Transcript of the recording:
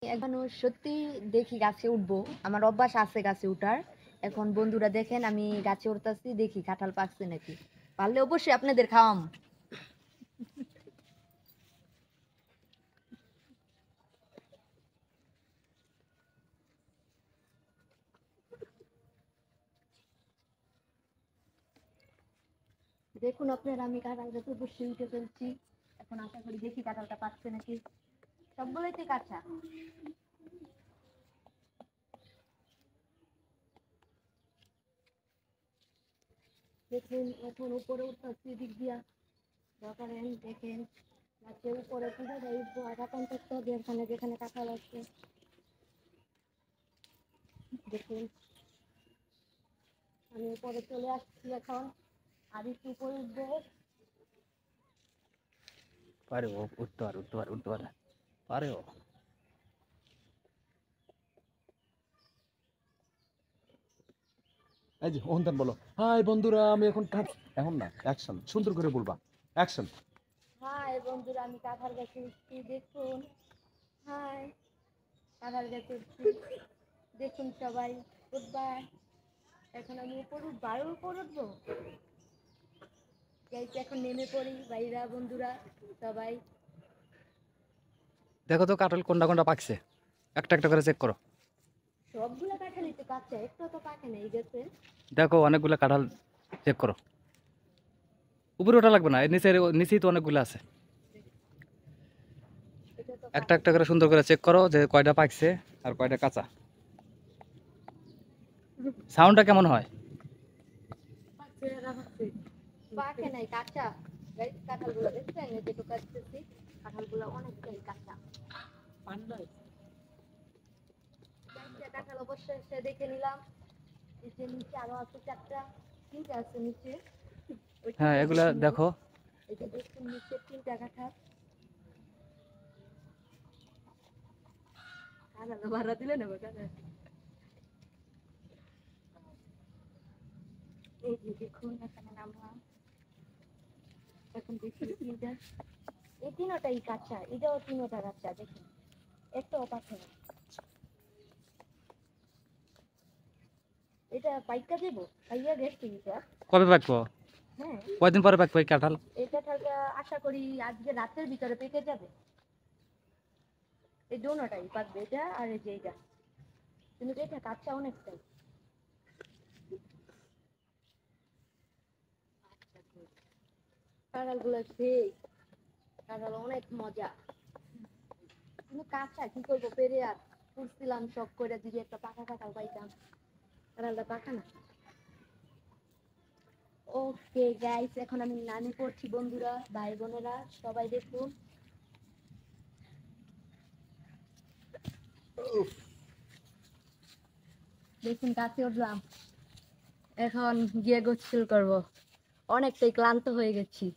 এখনো সত্যি দেখি গাছে উঠবো, আমার অভ্যাস আছে গাছে উঠার। এখন বন্ধুরা দেখেন আমি গাছে উঠতাছি, দেখি কাঁঠাল পাকছে নাকি। পারলে অবশ্যই আপনাদের খাওয়াম। দেখুন আপনারা, আমি কাঁঠাল গাছে অবশ্যই উঠে ফেলছি। এখন আশা করি দেখি কাঁঠালটা পাকছে নাকি। সবগুলোই তো কাঁচা। দেখুন এখন উপরে উঠতেছি দিক দিয়া। করেন দেখেন গাছের উপরে পুরো উঠবো, আধা পঞ্চাশ হবে এখানে যেখানে কাঁঠাল আছে। দেখুন আমি উপরে চলে আসছি এখন, আর একটু উপরে উঠবো। পারে ও উঠতে পারে পারে ও। এই যে ওহন বলো, হাই বন্ধুরা আমি এখন এখন না, অ্যাকশন সুন্দর করে বলবা, অ্যাকশন। হাই বন্ধুরা, আমি কাঁঠাল গাছে উঠছি দেখুন। হাই, কাঁঠাল গাছে উঠছি দেখুন সবাই। উঠবার, এখন আমি উপর উঠবো, আরো উপর উঠবো। এখন নেমে পড়ি ভাইরা বন্ধুরা সবাই। দেখো তো কাঁঠাল কোনটা কোনটা পাকছে, একটা একটা করে চেক করো। সবগুলা কাঁঠালই তো কাঁচা, একটু তো পাকে নাই গেছে। দেখো অনেকগুলো কাঁঠাল চেক করো, উপরে ওঠা লাগবে না, এর নিচেই তো অনেকগুলো আছে। এটা তো একটা পাকে একটা করে সুন্দর করে চেক করো যে কয়টা পাকছে আর কয়টা কাঁচা। সাউন্ডটা কেমন হয়? পাকে নাই, কাঁচা। কাঁঠালগুলো দেখছেন, যেটুকু কাটতেছি কাঁঠালগুলো অনেকটাই কাঁচা। কাঁঠাল অবশ্যই সে দেখে নিলাম। নিচে নিচে আরো আছে চারটা, তিনটা আছে নিচে। ওই হ্যাঁ তিনটা এগুলা দেখে নিই। দেখো। এই যে দেখুন নিচে তিনটা কাঁঠাল। কাঁঠাল ভাড়া দিলে নেবো কাঁঠাল। এই যে দেখুন এখানে নামলাম। এখন দেখি তিনটা, এই তিনটাই কাঁচা, এটাও তিনটা কাঁচা। দেখুন একটাও পাকে না। এটা পাইকা দেবো, পাইয়া গেছে এটা। কবে পাকবো? হ্যাঁ, কয়দিন পরে পাকবো এই কাঁঠাল? এই কাঁঠালটা আশা করি আজকে রাতের ভিতরে পেকে যাবে। এই দুটোটাই পাকবে, এটা আর এই যে এইটা। কিন্তু এটা কাঁচা অনেকটাই। কাঁঠালগুলো সেই, কাঁঠাল অনেক মজা। কিন্তু কাঁচা কি করবো, পেরে আর খুঁজছিলাম শখ করে, যদি একটা পাকা কাঁঠাল পাইতাম। কাঁঠালটা পাকা না। ওকে গাইস, এখন আমি নামি পড়ছি বন্ধুরা, ভাই বোনেরা সবাই দেখুন। দেখুন কাছে উঠলাম, এখন গিয়ে গোসল করবো, অনেকটাই ক্লান্ত হয়ে গেছি।